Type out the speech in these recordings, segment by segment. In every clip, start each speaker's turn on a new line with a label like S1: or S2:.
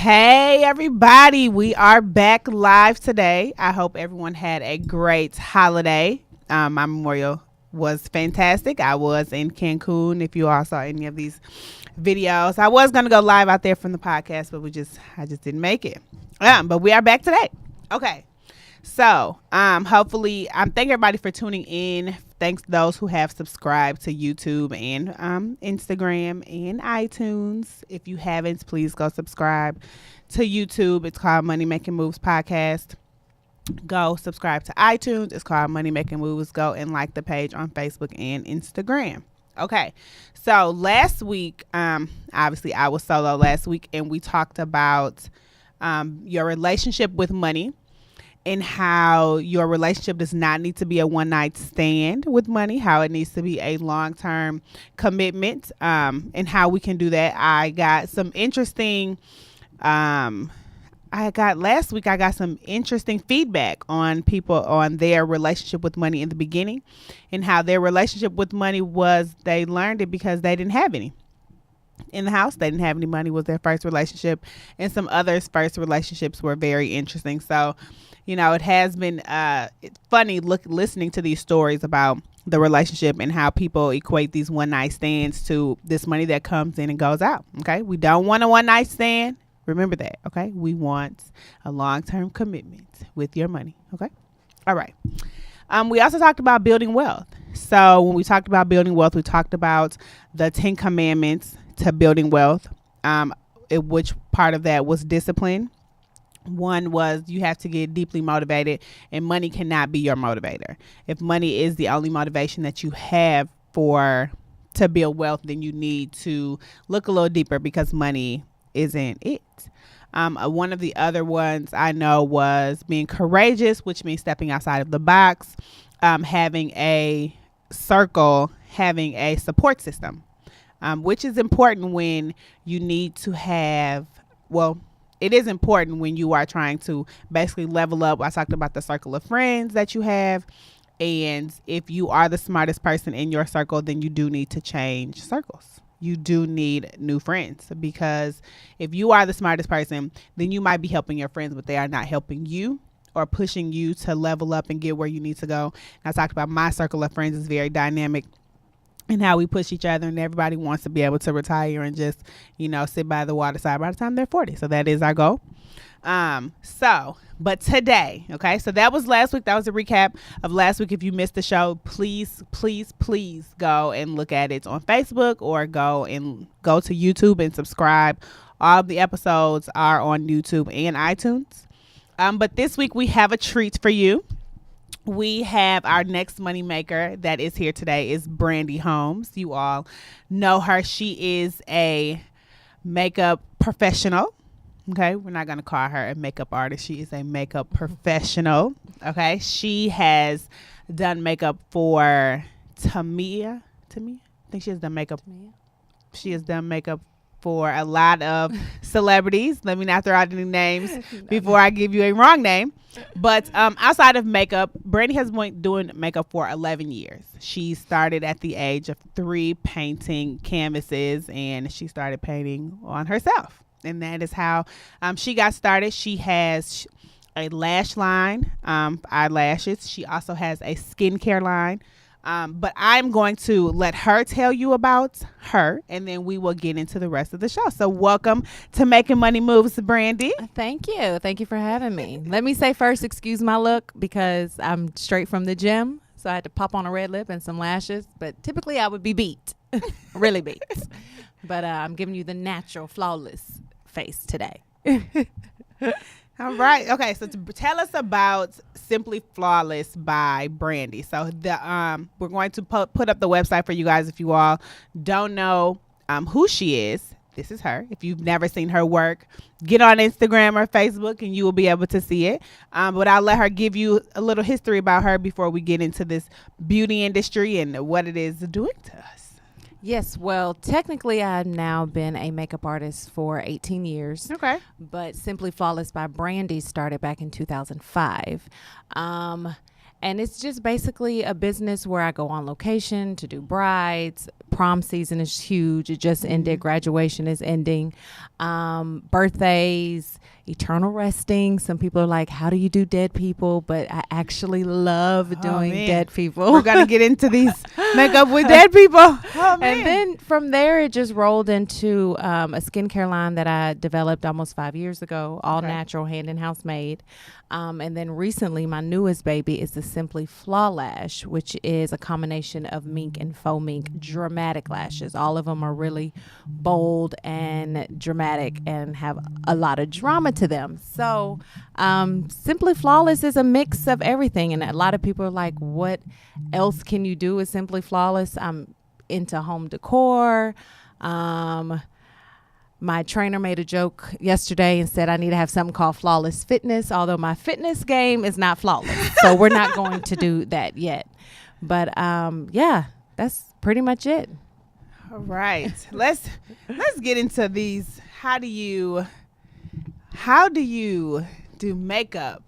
S1: Hey everybody, we are back live today. I hope everyone had a great holiday. My memorial was fantastic. I was in Cancun. If you all saw any of these videos, I was going to go live out there from the podcast, but I just didn't make it. But we are back today. Okay. So, hopefully, thank everybody for tuning in. Thanks to those who have subscribed to YouTube and Instagram and iTunes. If you haven't, please go subscribe to YouTube. It's called Money Making Moves Podcast. Go subscribe to iTunes. It's called Money Making Moves. Go and like the page on Facebook and Instagram. Okay, so last week, obviously I was solo last week, and we talked about your relationship with money. And how your relationship does not need to be a one-night stand with money, how it needs to be a long-term commitment, and how we can do that. I got some interesting last week I got some interesting feedback on people on their relationship with money in the beginning, and how their relationship with money was, they learned it because they didn't have any in the house. They didn't have any money, was their first relationship, and some others' first relationships were very interesting. So, you know, it has been it's funny listening to these stories about the relationship and how people equate these one night stands to this money that comes in and goes out. Okay, we don't want a one night stand. Remember that. Okay, we want a long term commitment with your money. Okay, all right. We also talked about building wealth. So when we talked about building wealth, we talked about the 10 commandments to building wealth. Which part of that was discipline. One was you have to get deeply motivated, and money cannot be your motivator. If money is the only motivation that you have to build wealth, then you need to look a little deeper, because money isn't it. One of the other ones I know was being courageous, which means stepping outside of the box, having a circle, having a support system, which is important when you need to have, it is important when you are trying to basically level up. I talked about the circle of friends that you have. And if you are the smartest person in your circle, then you do need to change circles. You do need new friends, because if you are the smartest person, then you might be helping your friends, but they are not helping you or pushing you to level up and get where you need to go. And I talked about my circle of friends is very dynamic, and how we push each other, and everybody wants to be able to retire and just, sit by the waterside by the time they're 40. So that is our goal. But today, okay, so that was last week. That was a recap of last week. If you missed the show, please go and look at it on Facebook, or go to YouTube and subscribe. All of the episodes are on YouTube and iTunes. But this week we have a treat for you. We have our next money maker that is here today is Brandy Holmes. You all know her. She is a makeup professional. Okay, we're not going to call her a makeup artist. She is a makeup professional. Okay, she has done makeup for Tamia. I think she has done makeup. She has done makeup for a lot of celebrities. Let me not throw out any names before I give you a wrong name. But outside of makeup, Brandy has been doing makeup for 11 years. She started at the age of 3 painting canvases, and she started painting on herself. And that is how she got started. She has a lash line, eyelashes. She also has a skincare line. But I'm going to let her tell you about her, and then we will get into the rest of the show. So welcome to Making Money Moves, Brandy.
S2: Thank you. Thank you for having me. Let me say first, excuse my look, because I'm straight from the gym. So I had to pop on a red lip and some lashes. But typically I would be beat, really beat. But I'm giving you the natural, flawless face today.
S1: All right. Okay. So tell us about Simply Flawless by Brandy. So we're going to put up the website for you guys. If you all don't know who she is, this is her. If you've never seen her work, get on Instagram or Facebook and you will be able to see it. But I'll let her give you a little history about her before we get into this beauty industry and what it is doing to us.
S2: Yes, well, technically I've now been a makeup artist for 18 years.
S1: Okay.
S2: But Simply Flawless by Brandy started back in 2005. And it's just basically a business where I go on location to do brides. Prom season is huge. It just ended. Graduation is ending. Birthdays, eternal resting. Some people are like, how do you do dead people? But I actually love doing dead people.
S1: We're going to get into these makeup with dead people. Oh, man.
S2: And then from there, it just rolled into a skincare line that I developed almost 5 years ago, all natural, hand and house made. And then recently, my newest baby is the Simply Flaw Lash, which is a combination of mink and faux mink dramatic lashes. All of them are really bold and dramatic and have a lot of drama to them. So Simply Flawless is a mix of everything. And a lot of people are like, what else can you do with Simply Flawless? I'm into home decor. My trainer made a joke yesterday and said I need to have something called Flawless Fitness, although my fitness game is not flawless. So we're not going to do that yet. But yeah, that's pretty much it.
S1: All right. Let's get into these. How do you do makeup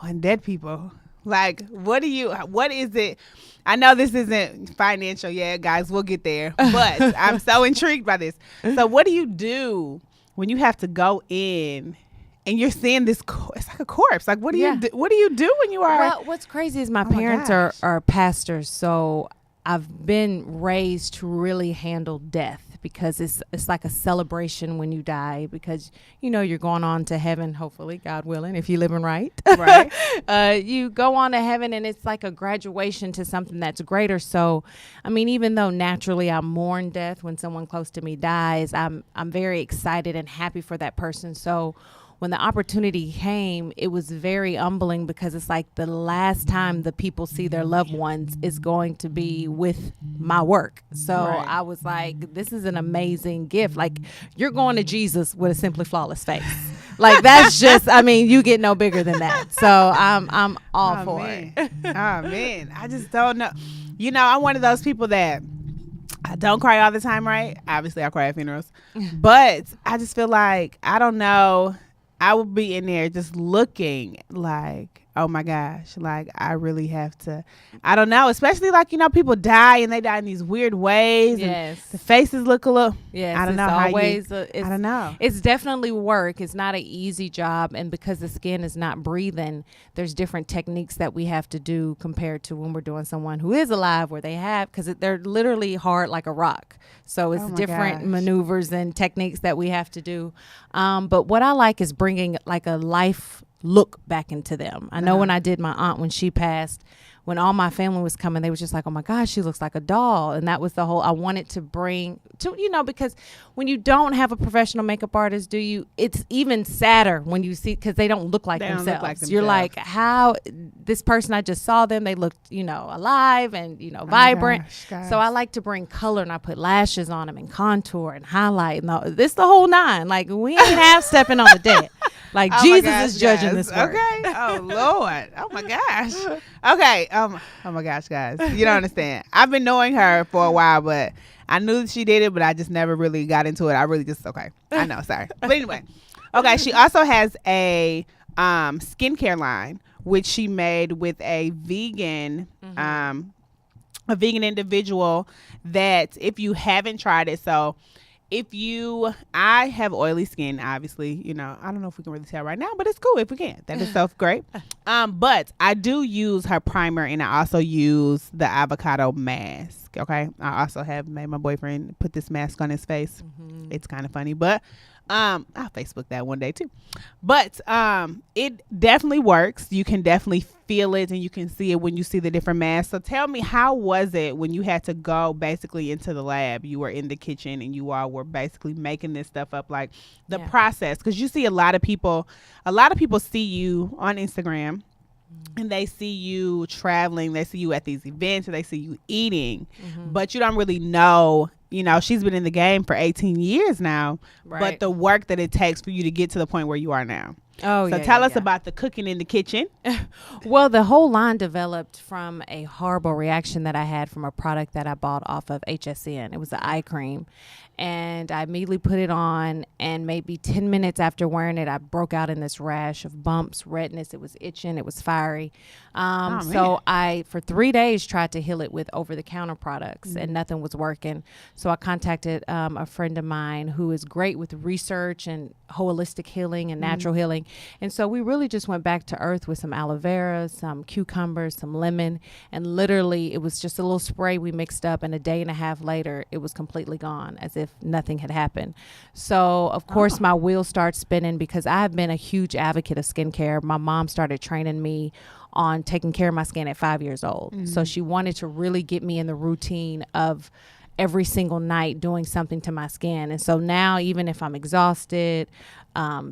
S1: on dead people? Like, what is it? I know this isn't financial yet, guys. We'll get there. But I'm so intrigued by this. So what do you do when you have to go in and you're seeing this? It's like a corpse. Like, what do you do? What do you do when you are?
S2: Well, what's crazy is my parents are pastors. So I've been raised to really handle death because it's like a celebration when you die because, you know, you're going on to heaven, hopefully, God willing, if you're living right.
S1: Right.
S2: You go on to heaven and it's like a graduation to something that's greater. So, I mean, even though naturally I mourn death when someone close to me dies, I'm very excited and happy for that person. So when the opportunity came, it was very humbling because it's like the last time the people see their loved ones is going to be with my work. So I was like, this is an amazing gift. Like, you're going to Jesus with a Simply Flawless face. Like, that's just, I mean, you get no bigger than that. So I'm all for it.
S1: Oh, man. I just don't know. You know, I'm one of those people that I don't cry all the time, right? Obviously, I cry at funerals. But I just feel like, I don't know, I would be in there just looking like, oh my gosh, like I really have to, I don't know, especially like, you know, people die and they die in these weird ways.
S2: Yes.
S1: And the faces look a little,
S2: yes,
S1: I don't know.
S2: I
S1: don't know.
S2: It's definitely work. It's not an easy job. And because the skin is not breathing, there's different techniques that we have to do compared to when we're doing someone who is alive where they have, because they're literally hard like a rock. So it's different maneuvers and techniques that we have to do. But what I like is bringing like a life look back into them. I know when I did my aunt, when she passed, when all my family was coming, they was just like, oh my gosh, she looks like a doll. And that was the whole, I wanted to bring to, you know, because when you don't have a professional makeup artist, it's even sadder when you see, because they don't look like themselves. You're like, how this person, I just saw them, they looked, you know, alive and, you know, vibrant. So I like to bring color, and I put lashes on them and contour and highlight and this the whole nine. Like, we ain't half stepping on the dead. Like, Jesus is judging this work.
S1: Okay. Oh, Lord. Oh, my gosh. Okay. Oh, my gosh, guys. You don't understand. I've been knowing her for a while, but I knew that she did it, but I just never really got into it. I really just, okay. I know. Sorry. But anyway. Okay. She also has a skincare line, which she made with a vegan individual that if you haven't tried it, so I have oily skin, obviously, you know, I don't know if we can really tell right now, but it's cool if we can. That is so great. But I do use her primer, and I also use the avocado mask. Okay. I also have made my boyfriend put this mask on his face. It's kind of funny, but I'll Facebook that one day too. But it definitely works. You can definitely feel it, and you can see it when you see the different masks. So tell me, how was it when you had to go basically into the lab? You were in the kitchen and you all were basically making this stuff up, like the process, because you see a lot of people see you on Instagram and they see you traveling, they see you at these events, and they see you eating, but you don't really know. You know, she's been in the game for 18 years now, but the work that it takes for you to get to the point where you are now.
S2: Oh,
S1: So
S2: yeah,
S1: tell
S2: yeah,
S1: us
S2: yeah.
S1: about the cooking in the kitchen.
S2: Well, the whole line developed from a horrible reaction that I had from a product that I bought off of HSN. It was the eye cream. And I immediately put it on, and maybe 10 minutes after wearing it, I broke out in this rash of bumps, redness. It was itching. It was fiery.
S1: Oh,
S2: So I, for 3 days, tried to heal it with over-the-counter products, and nothing was working. So I contacted a friend of mine who is great with research and holistic healing and natural healing. And so we really just went back to earth with some aloe vera, some cucumbers, some lemon, and literally it was just a little spray we mixed up, and a day and a half later it was completely gone, as if nothing had happened. So of course my wheels start spinning, because I have been a huge advocate of skincare. My mom started training me on taking care of my skin at 5 years old. So she wanted to really get me in the routine of every single night doing something to my skin. And so now, even if I'm exhausted,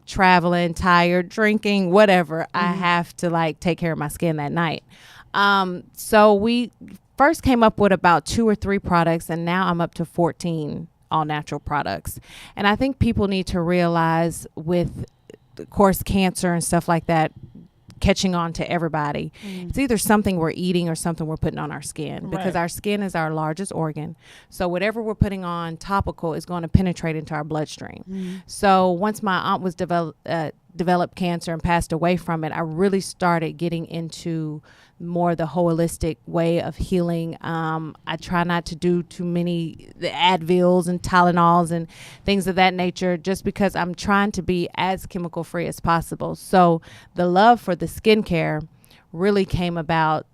S2: traveling, tired, drinking, whatever, I have to like take care of my skin that night. So we first came up with about 2 or 3 products, and now I'm up to 14 all natural products. And I think people need to realize, with of course cancer and stuff like that catching on to everybody, it's either something we're eating or something we're putting on our skin, because
S1: Right.
S2: our skin is our largest organ. So whatever we're putting on topical is going to penetrate into our bloodstream. So once my aunt was developed cancer and passed away from it, I really started getting into more the holistic way of healing. I try not to do too many the Advils and Tylenols and things of that nature, just because I'm trying to be as chemical free as possible. So the love for the skincare really came about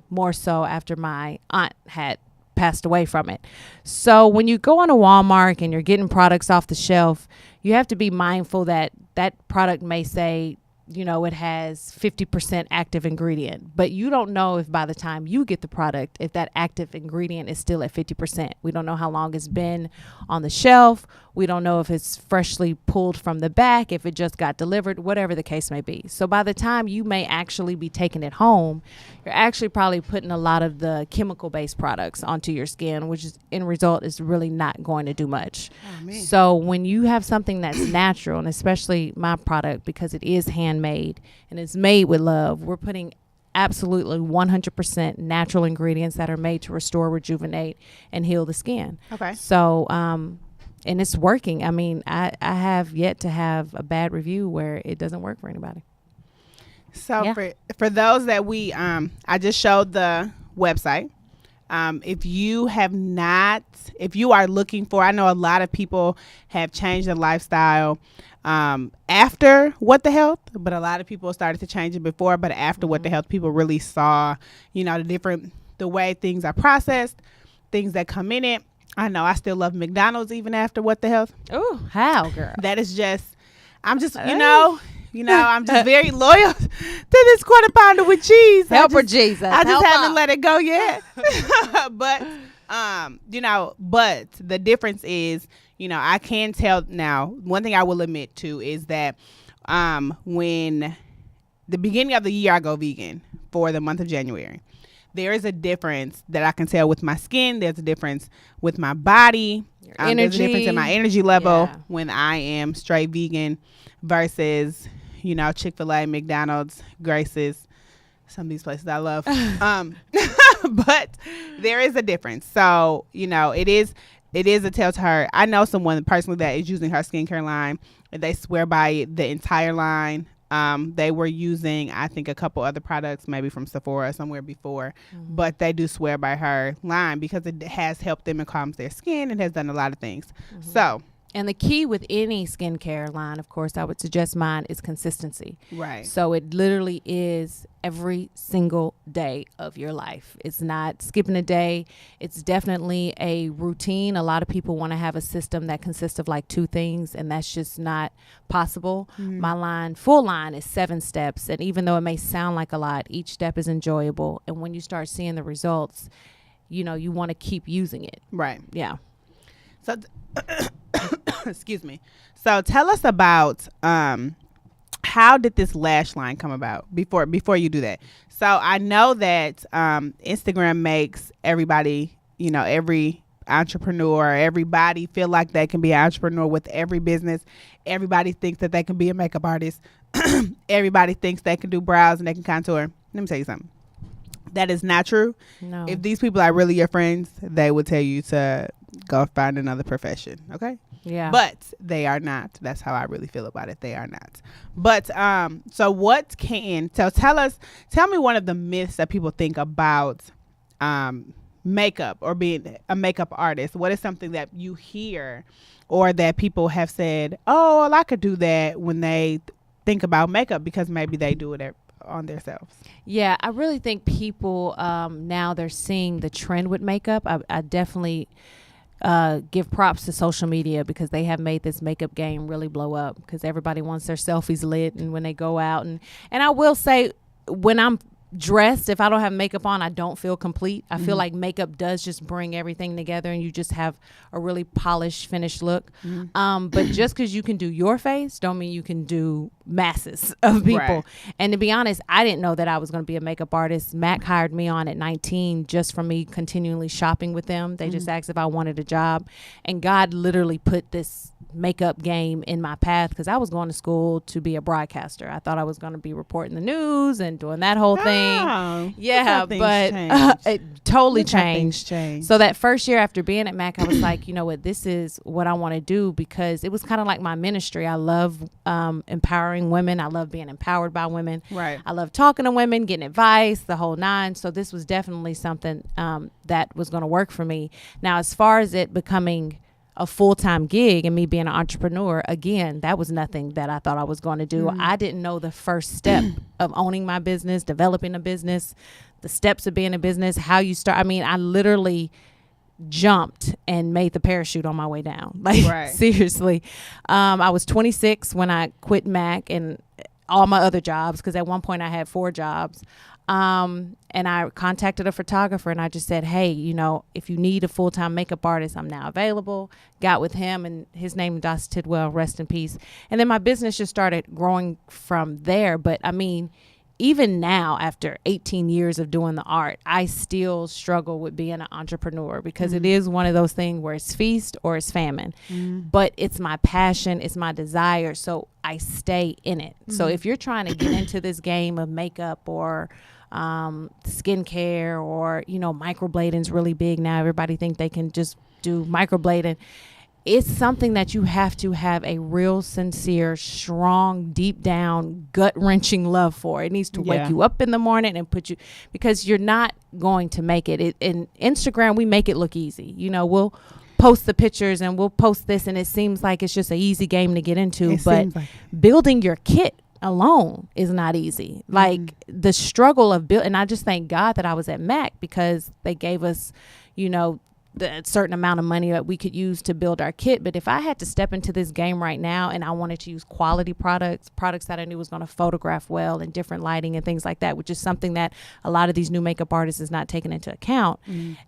S2: more so after my aunt had passed away from it. So when you go on a Walmart and you're getting products off the shelf, you have to be mindful that that product may say, you know, it has 50% active ingredient, but you don't know if by the time you get the product, if that active ingredient is still at 50%. We don't know how long it's been on the shelf. We don't know if it's freshly pulled from the back, if it just got delivered, whatever the case may be. So by the time you may actually be taking it home, you're actually probably putting a lot of the chemical based products onto your skin, which is in result is really not going to do much. So when you have something that's natural, and especially my product, because it is handmade and it's made with love, we're putting absolutely 100% natural ingredients that are made to restore, rejuvenate, and heal the skin.
S1: Okay.
S2: So, and it's working. I mean, I have yet to have a bad review where it doesn't work for anybody.
S1: So
S2: Yeah.
S1: for those that we I just showed the website. If you have not, if you are looking for, I know a lot of people have changed their lifestyle after What the Health, but a lot of people started to change it before, but after What the Health, people really saw, you know, the way things are processed, things that come in it. I know I still love McDonald's even after What the Health.
S2: Oh, how, girl?
S1: That is just, I'm just, you know, I'm just very loyal to this quarter pounder with cheese.
S2: Help her, Jesus.
S1: I just
S2: Help
S1: haven't
S2: her.
S1: let it go yet. But, you know, but the difference is, you know, I can tell now, one thing I will admit to is that when the beginning of the year I go vegan for the month of January, there is a difference that I can tell with my skin. There's a difference with my body. There's a difference in my energy level when I am straight vegan versus, you know, Chick-fil-A, McDonald's, Grace's, some of these places I love. But there is a difference. So, you know, it is a tell to her. I know someone personally that is using her skincare line, and they swear by the entire line. They were using, I think, a couple other products, maybe from Sephora somewhere before, but they do swear by her line because it has helped them and calms their skin and has done a lot of things. So,
S2: and the key with any skincare line, of course, I would suggest mine, is consistency.
S1: right.
S2: So it literally is every single day of your life. It's not skipping a day. It's definitely a routine. A lot of people want to have a system that consists of like 2 things, and that's just not possible. My line, full line, is 7 steps. And even though it may sound like a lot, each step is enjoyable. And when you start seeing the results, you know, you want to keep using it.
S1: Right.
S2: Yeah.
S1: So, excuse me. So tell us about how did this lash line come about before you do that. So I know that Instagram makes everybody, you know, every entrepreneur. Everybody feel like they can be an entrepreneur with every business. Everybody thinks that they can be a makeup artist. Everybody thinks they can do brows and they can contour. Let me tell you something. That is not true.
S2: No.
S1: If these people are really your friends, they would tell you to go find another profession. Okay.
S2: Yeah.
S1: But they are not. That's how I really feel about it. They are not. But so tell me one of the myths that people think about makeup or being a makeup artist. What is something that you hear or that people have said, oh, well, I could do that when they think about makeup because maybe they do it on themselves?
S2: Yeah, I really think people now they're seeing the trend with makeup. I definitely give props to social media because they have made this makeup game really blow up because everybody wants their selfies lit and when they go out. And I will say when I'm dressed, if I don't have makeup on, I don't feel complete. I feel like makeup does just bring everything together and you just have a really polished, finished look. But just because you can do your face don't mean you can do masses of people.
S1: Right.
S2: And to be honest, I didn't know that I was going to be a makeup artist. Mac hired me on at 19 just from me continually shopping with them. They just asked if I wanted a job. And God literally put this makeup game in my path because I was going to school to be a broadcaster. I thought I was going to be reporting the news and doing that whole thing. Yeah, but it totally changed. So that first year after being at Mac, I was like, you know what, this is what I want to do because it was kind of like my ministry. I love empowering women. I love being empowered by women.
S1: Right.
S2: I love talking to women, getting advice, the whole nine. So this was definitely something that was going to work for me. Now, as far as it becoming a full-time gig and me being an entrepreneur, again, that was nothing that I thought I was going to do. I didn't know the first step of owning my business, developing a business, the steps of being a business, how you start. I mean, I literally jumped and made the parachute on my way down. Like,
S1: right.
S2: Seriously. I was 26 when I quit Mac and all my other jobs because at one point I had 4 jobs. And I contacted a photographer and I just said, hey, you know, if you need a full-time makeup artist, I'm now available. Got with him and his name, Das Tidwell, rest in peace. And then my business just started growing from there. But I mean, even now, after 18 years of doing the art, I still struggle with being an entrepreneur because it is one of those things where it's feast or it's famine. But it's my passion, it's my desire. So I stay in it. So if you're trying to get into this game of makeup or skincare or, you know, microblading's really big now. Everybody think they can just do microblading. It's something that you have to have a real sincere, strong, deep down, gut wrenching love for. It needs to wake you up in the morning and put you, because you're not going to make it. In Instagram, we make it look easy. You know, we'll post the pictures and we'll post this and it seems like it's just an easy game to get into, but building your kit alone is not easy. Like the struggle of and I just thank God that I was at Mac because they gave us, you know, the certain amount of money that we could use to build our kit. But if I had to step into this game right now and I wanted to use quality products that I knew was going to photograph well and different lighting and things like that, which is something that a lot of these new makeup artists is not taking into account,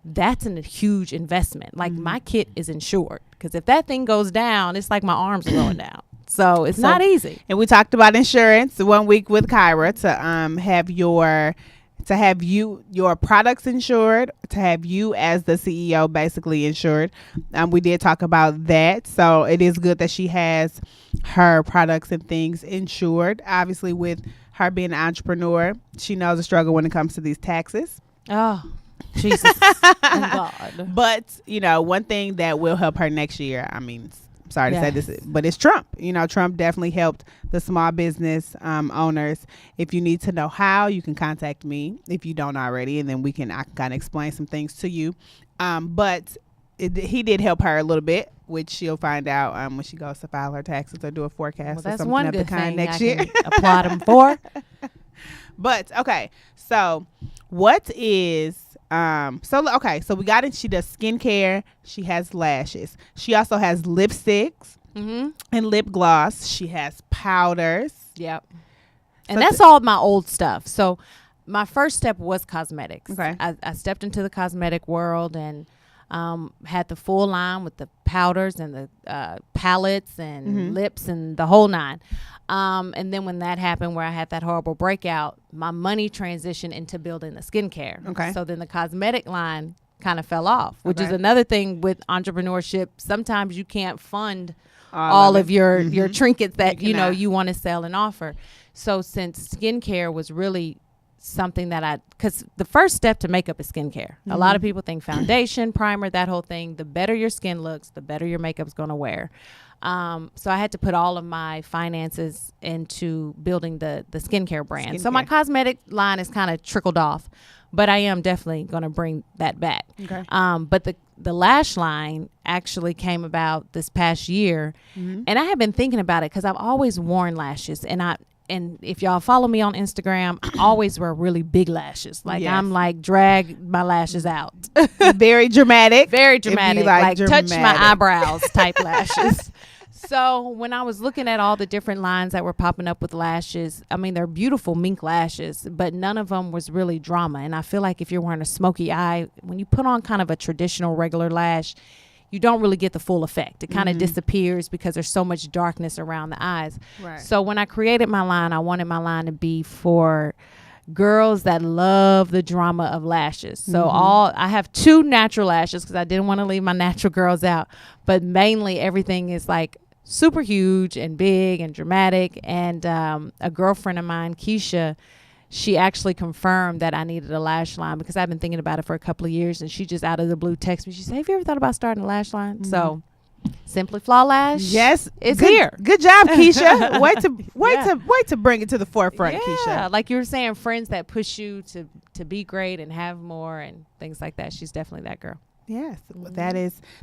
S2: that's a huge investment. Like my kit is insured because if that thing goes down, it's like my arms are going down. So it's not easy.
S1: And we talked about insurance 1 week with Kyra to have your products insured, to have you as the CEO basically insured. We did talk about that. So it is good that she has her products and things insured. Obviously, with her being an entrepreneur, she knows the struggle when it comes to these taxes.
S2: Oh, Jesus and God.
S1: But, you know, one thing that will help her next year, I mean, sorry to say this, but it's Trump. You know, Trump definitely helped the small business owners. If you need to know how, you can contact me if you don't already, and then I can kind of explain some things to you. But he did help her a little bit, which she'll find out when she goes to file her taxes or do a forecast or
S2: that's
S1: something
S2: one
S1: of the
S2: good
S1: kind
S2: thing
S1: next
S2: I
S1: year.
S2: can applaud him for.
S1: But okay, so what is so we got it. She does skincare. She has lashes. She also has lipsticks and lip gloss. She has powders.
S2: Yep. And that's all my old stuff. So my first step was cosmetics.
S1: Okay.
S2: I stepped into the cosmetic world and had the full line with the powders and the palettes and lips and the whole nine. And then when that happened, where I had that horrible breakout, my money transitioned into building the skincare.
S1: Okay.
S2: So then the cosmetic line kind of fell off, which is
S1: Okay.
S2: another thing with entrepreneurship. Sometimes you can't fund
S1: All
S2: all
S1: of
S2: of
S1: it.
S2: your trinkets that
S1: You cannot.
S2: you want to sell and offer. So since skincare was really something that because the first step to makeup is skincare. A lot of people think foundation, primer, that whole thing. The better your skin looks, the better your makeup's going to wear. So I had to put all of my finances into building the skincare brand. So my
S1: Skincare.
S2: cosmetic line is kind of trickled off, but I am definitely going to bring that back.
S1: Okay.
S2: But the lash line actually came about this past year, and I have been thinking about it because I've always worn lashes, and if y'all follow me on Instagram, I always wear really big lashes. Like
S1: Yes.
S2: I'm like drag my lashes out.
S1: Very dramatic.
S2: Very
S1: If you
S2: dramatic.
S1: like
S2: Like touch my
S1: dramatic.
S2: eyebrows type lashes. So when I was looking at all the different lines that were popping up with lashes, I mean, they're beautiful mink lashes, but none of them was really drama. And I feel like if you're wearing a smoky eye, when you put on kind of a traditional regular lash, you don't really get the full effect. It kind of disappears because there's so much darkness around the eyes.
S1: Right.
S2: So when I created my line, I wanted my line to be for girls that love the drama of lashes. So I have 2 natural lashes because I didn't want to leave my natural girls out, but mainly everything is like super huge and big and dramatic. And a girlfriend of mine, Keisha, she actually confirmed that I needed a lash line because I've been thinking about it for a couple of years, and she just out of the blue texted me. She said, have you ever thought about starting a lash line? So Simply Flaw Lash.
S1: Yes,
S2: it's
S1: good,
S2: here.
S1: Good job, Keisha.
S2: Yeah.
S1: Wait to bring it to the forefront,
S2: Yeah,
S1: Keisha.
S2: like you were saying, friends that push you to be great and have more and things like that. She's definitely that girl.
S1: Yes,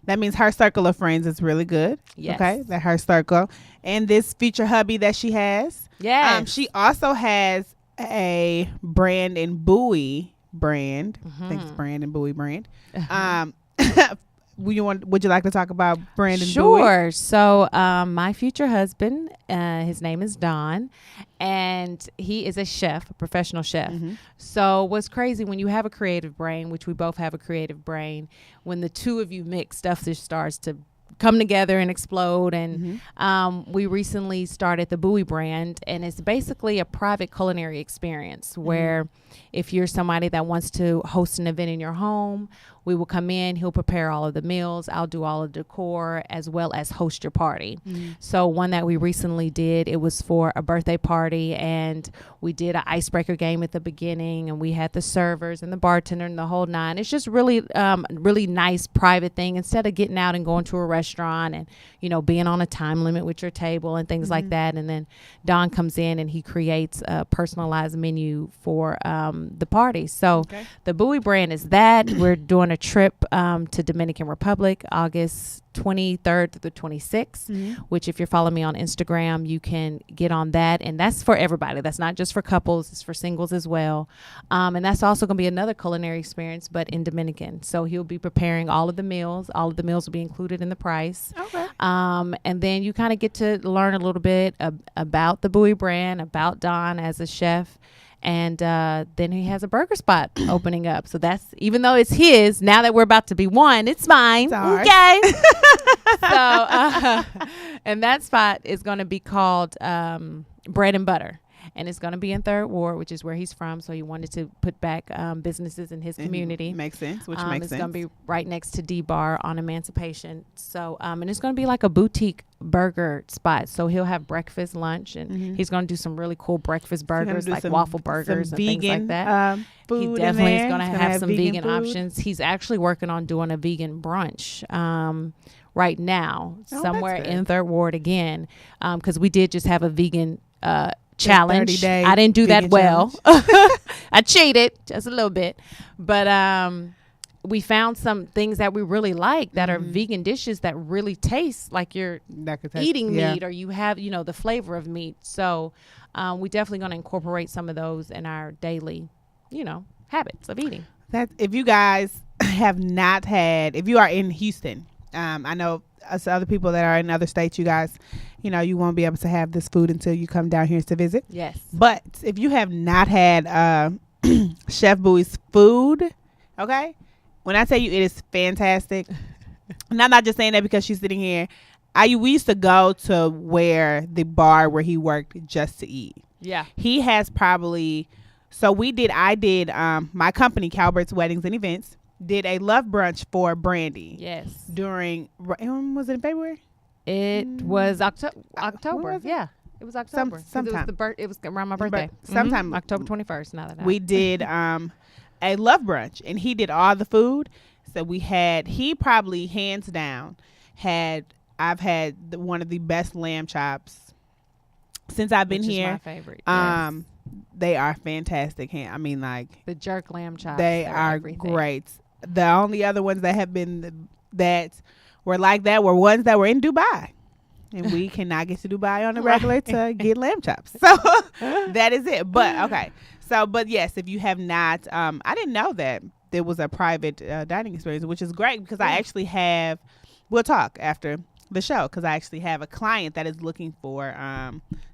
S1: that means her circle of friends is really good.
S2: Yes.
S1: Okay, that her circle, and this future hubby that she has.
S2: Yes.
S1: She also has a brand and Bowie brand. I think it's brand and Bowie brand. Would you like to talk about brand and Bowie?
S2: Sure. So my future husband, his name is Don, and he is a chef, a professional chef. So what's crazy when you have a creative brain, which we both have a creative brain, when the two of you mix, stuff just starts to come together and explode. And we recently started the Bowie brand, and it's basically a private culinary experience where if you're somebody that wants to host an event in your home, we will come in, he'll prepare all of the meals, I'll do all of the decor as well as host your party. So one that we recently did, it was for a birthday party, and we did an icebreaker game at the beginning, and we had the servers and the bartender and the whole nine. It's just really really nice private thing instead of getting out and going to a restaurant and being on a time limit with your table and things like that. And then Don comes in and he creates a personalized menu for the party. So the Bowie brand is that. We're doing a trip to Dominican Republic August 23rd to the 26th, which if you're following me on Instagram, you can get on that. And that's for everybody. That's not just for couples. It's for singles as well. And that's also going to be another culinary experience, but in Dominican. So he'll be preparing all of the meals. All of the meals will be included in the price.
S1: Okay.
S2: And then you kind of get to learn a little bit about the Bowie brand, about Don as a chef. And then he has a burger spot opening up. So that's, even though it's his, now that we're about to be one, it's mine.
S1: It's
S2: okay. So, and that spot is going to be called Bread and Butter. And it's going to be in Third Ward, which is where he's from. So he wanted to put back businesses in his community.
S1: Makes sense. Makes
S2: It's
S1: sense.
S2: going to be right next to D-Bar on Emancipation. So, and it's going to be like a boutique burger spot. So he'll have breakfast, lunch, and he's going to do some really cool breakfast burgers, like waffle burgers and things like that. He definitely is going to have some vegan options. He's actually working on doing a vegan brunch right now, somewhere in Third Ward again, because we did just have a vegan challenge. I didn't do that well. I cheated just a little bit, but we found some things that we really like that are vegan dishes that really taste like you're eating meat, or you have the flavor of meat. So we definitely going to incorporate some of those in our daily habits of eating.
S1: That if you guys have not had, if you are in Houston, I know us other people that are in other states, you guys, you won't be able to have this food until you come down here to visit.
S2: Yes.
S1: But if you have not had Chef Bowie's food, okay, when I tell you it is fantastic, and I'm not just saying that because she's sitting here. We used to go to the bar where he worked just to eat.
S2: Yeah.
S1: He has probably, I did my company, Calbert's Weddings and Events. did a love brunch for Brandy.
S2: Yes.
S1: During, was it in February?
S2: It was October.
S1: was it?
S2: Yeah. It was October. 'Cause
S1: Sometime.
S2: It was around my birthday.
S1: Sometime.
S2: October 21st. Now that
S1: We did a love brunch, and he did all the food. So he probably hands down I've had one of the best lamb chops since I've been
S2: Which
S1: here.
S2: is my favorite. Yes.
S1: They are fantastic. I mean, like,
S2: The jerk lamb chops.
S1: they
S2: they're
S1: are
S2: everything.
S1: great. The only other ones that have been that were like that were ones that were in Dubai. And we cannot get to Dubai on the regular to get lamb chops. So that is it. But okay. So, but yes, if you have not, I didn't know that there was a private dining experience, which is great because I actually have, we'll talk after the show, because I actually have a client that is looking for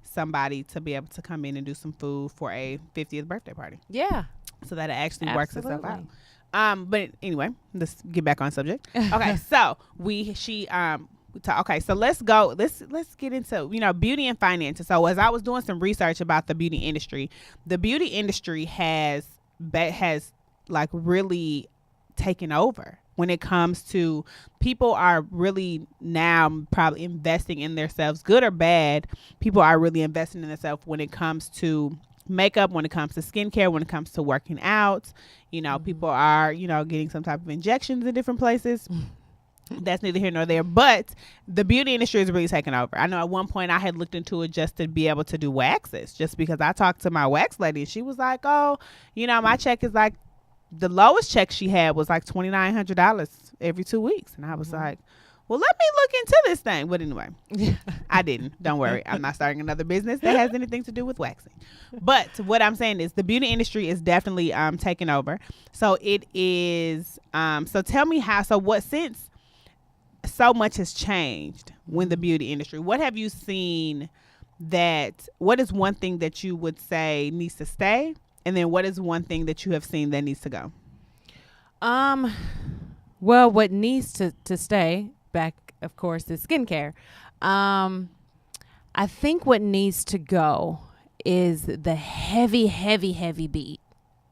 S1: somebody to be able to come in and do some food for a 50th birthday party.
S2: Yeah.
S1: So that it actually works itself
S2: Absolutely.
S1: out. But anyway, let's get back on subject. Okay, so okay, so let's go. Let's get into beauty and finances. So as I was doing some research about the beauty industry has like really taken over when it comes to people are really now probably investing in themselves, good or bad. People are really investing in themselves when it comes to makeup, when it comes to skincare, when it comes to working out. People are getting some type of injections in different places. That's neither here nor there, but the beauty industry is really taking over. I know at one point I had looked into it just to be able to do waxes, just because I talked to my wax lady and she was like, oh, my check is like, the lowest check she had was like $2,900 every 2 weeks. And I was like, well, let me look into this thing. But anyway, I didn't. Don't worry. I'm not starting another business that has anything to do with waxing. But what I'm saying is the beauty industry is definitely taking over. So it is. So tell me since so much has changed in the beauty industry, what have you seen what is one thing that you would say needs to stay? And then what is one thing that you have seen that needs to go?
S2: Well, what needs to stay back, of course, is skincare. I think what needs to go is the heavy beat.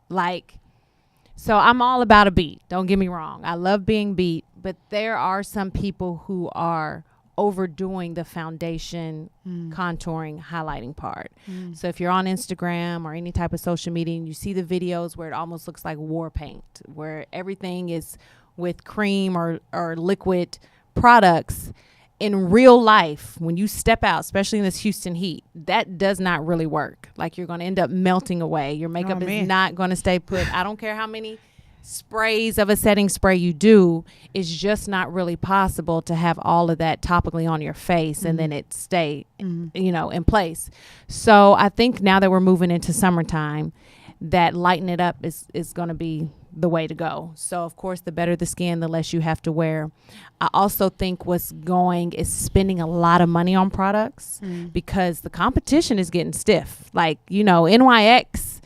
S2: Like, so I'm all about a beat. Don't get me wrong. I love being beat, but there are some people who are overdoing the foundation, contouring, highlighting part. So if you're on Instagram or any type of social media and you see the videos where it almost looks like war paint, where everything is with cream or liquid products, in real life, when you step out, especially in this Houston heat, that does not really work. Like, you're going to end up melting away. Your makeup is not going to stay put. I don't care how many sprays of a setting spray you do, it's just not really possible to have all of that topically on your face and then it stay in place. So I think now that we're moving into summertime, that lighten it up is going to be the way to go. So of course, the better the skin, the less you have to wear. I also think what's going is spending a lot of money on products because the competition is getting stiff. Like, NYX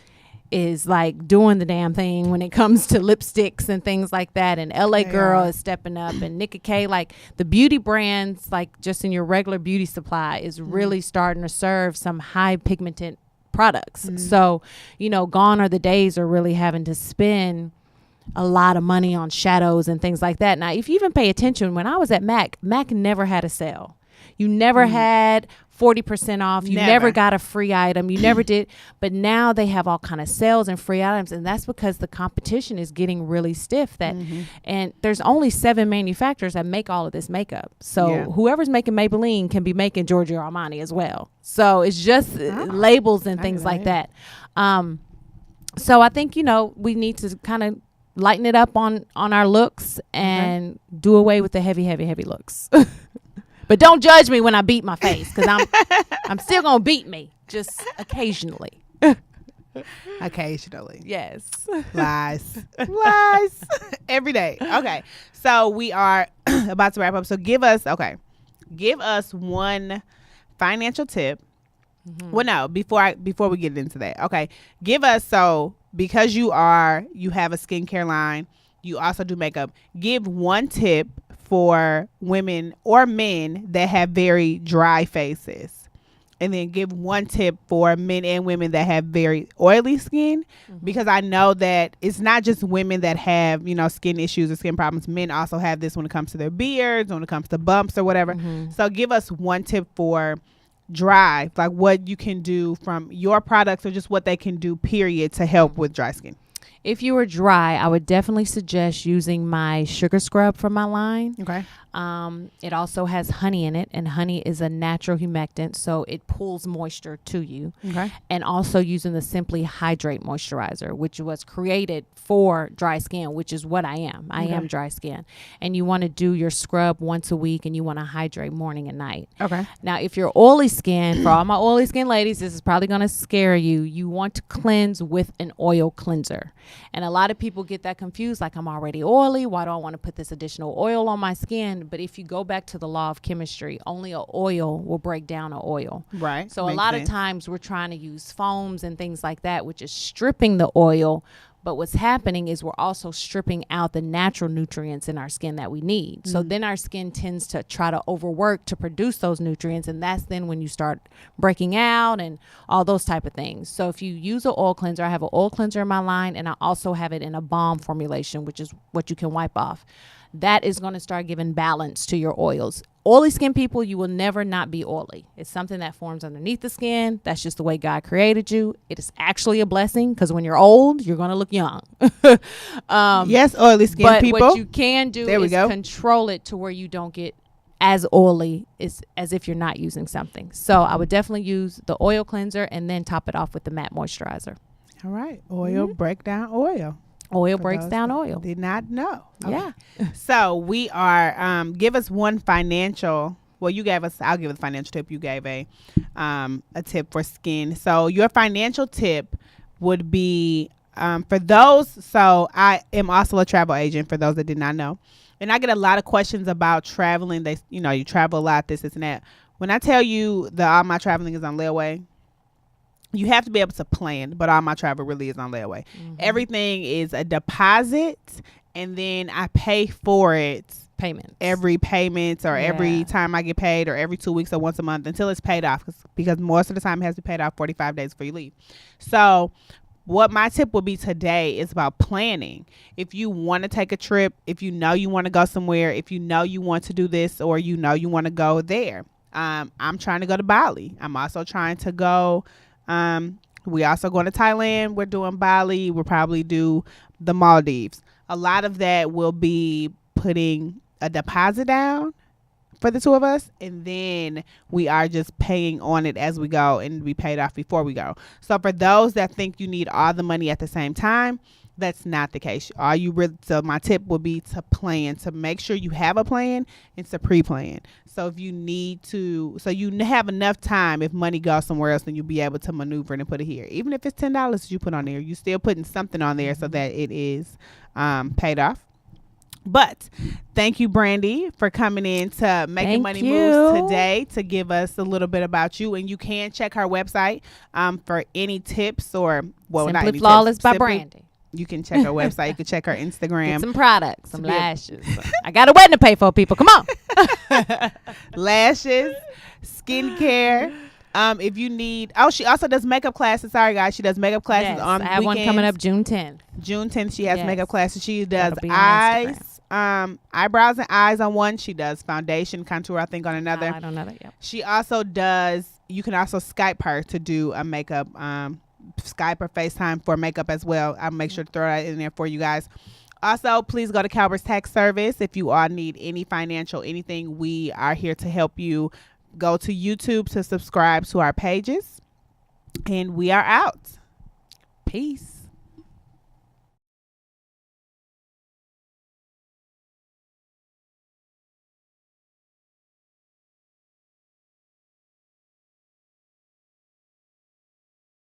S2: is like doing the damn thing when it comes to lipsticks and things like that, and LA Girl is stepping up, and Nicki K, like the beauty brands, like just in your regular beauty supply, is really starting to serve some high pigmented products. So gone are the days of really having to spend a lot of money on shadows and things like that. Now, if you even pay attention, when I was at Mac never had a sale. You never had 40% off. You never got a free item. You never did. But now they have all kind of sales and free items. And that's because the competition is getting really stiff. And there's only 7 manufacturers that make all of this makeup. So whoever's making Maybelline can be making Giorgio Armani as well. So it's just labels and things like that. So I think, we need to kind of lighten it up on our looks and do away with the heavy looks. But don't judge me when I beat my face, because I'm still going to beat me, just occasionally.
S1: Occasionally.
S2: Yes.
S1: Lies. Every day. Okay. So we are about to wrap up. So give us one financial tip. Well, no, before we get into that. Okay. Give us, because you have a skincare line, you also do makeup. Give one tip for women or men that have very dry faces. and then give one tip for men and women that have very oily skin, because I know that it's not just women that have, skin issues or skin problems. Men also have this when it comes to their beards, when it comes to bumps or whatever. So give us one tip for dry, like what you can do from your products or just what they can do, period, to help with dry skin.
S2: If you were dry, I would definitely suggest using my sugar scrub from my line.
S1: Okay.
S2: It also has honey in it, and honey is a natural humectant, so it pulls moisture to you.
S1: Okay.
S2: And also using the Simply Hydrate moisturizer, which was created for dry skin, which is what I am. I am dry skin. And you want to do your scrub once a week, and you want to hydrate morning and night.
S1: Okay.
S2: Now, if you're oily skin, for all my oily skin ladies, this is probably going to scare you. You want to cleanse with an oil cleanser. And a lot of people get that confused, like, I'm already oily. Why do I want to put this additional oil on my skin? But if you go back to the law of chemistry, only an oil will break down an oil.
S1: Right.
S2: So
S1: Makes
S2: a lot
S1: sense.
S2: of times we're trying to use foams and things like that, which is stripping the oil. But what's happening is we're also stripping out the natural nutrients in our skin that we need. So then our skin tends to try to overwork to produce those nutrients. And that's then when you start breaking out and all those type of things. So if you use an oil cleanser, I have an oil cleanser in my line, and I also have it in a balm formulation, which is what you can wipe off. That is going to start giving balance to your oils. Oily skin people, you will never not be oily. It's something that forms underneath the skin. That's just the way God created you. It is actually a blessing, because when you're old, you're going to look young.
S1: Yes, oily skin
S2: but
S1: people.
S2: what you can do is
S1: go.
S2: control it to where you don't get as oily as if you're not using something. So I would definitely use the oil cleanser and then top it off with the matte moisturizer.
S1: All right. Oil, breakdown oil.
S2: Oil
S1: For
S2: breaks
S1: those
S2: down
S1: that
S2: oil.
S1: Did not know. Okay.
S2: Yeah.
S1: So we are, give us one financial, well, you gave us, I'll give a financial tip. You gave a tip for skin. So your financial tip would be, for those, so I am also a travel agent, for those that did not know. And I get a lot of questions about traveling. They, you travel a lot, this and that. When I tell you that all my traveling is on layaway, you have to be able to plan, but all my travel really is on layaway. Everything is a deposit, and then I pay for it
S2: Payments.
S1: every payment or every time I get paid, or every 2 weeks or once a month until it's paid off, because most of the time it has to be paid off 45 days before you leave. So what my tip would be today is about planning. If you want to take a trip, if you know you want to go somewhere, if you know you want to do this, or you know you want to go there. I'm trying to go to Bali. I'm also trying to go. We also going to Thailand. We're doing Bali. We'll probably do the Maldives. A lot of that will be putting a deposit down for the two of us, and then we are just paying on it as we go, and we paid off before we go. So for those that think you need all the money at the same time, that's not the case. So my tip would be to plan, to make sure you have a plan and to pre-plan. So if you need to, so you have enough time, if money goes somewhere else, then you'll be able to maneuver it and put it here. Even if it's $10 that you put on there, you're still putting something on there so that it is paid off. But thank you, Brandy, for coming in to Making Money Moves today to give us a little bit about you. And you can check her website for any tips, or, well, not
S2: Simply
S1: any
S2: Flawless
S1: tips.
S2: by
S1: Simply,
S2: Brandy.
S1: you can check her website. You can check her Instagram.
S2: Get some products, some lashes. I got a wedding to pay for, people. Come on.
S1: Lashes, skincare. If you need, she also does makeup classes. Sorry, guys, she does makeup classes on
S2: I have
S1: weekends.
S2: one coming up June 10th.
S1: June 10th, she has makeup classes. She does
S2: That'll be on
S1: eyes, eyebrows and eyes on one. She does foundation, contour, I think, on another.
S2: I don't know that yet.
S1: She also does, you can also Skype her to do a makeup, Skype or FaceTime for makeup as well. I'll make sure to throw that in there for you guys. Also, please go to Calbert's Tax Service. If you all need any financial anything, we are here to help you. Go to YouTube to subscribe to our pages. And we are out.
S2: Peace.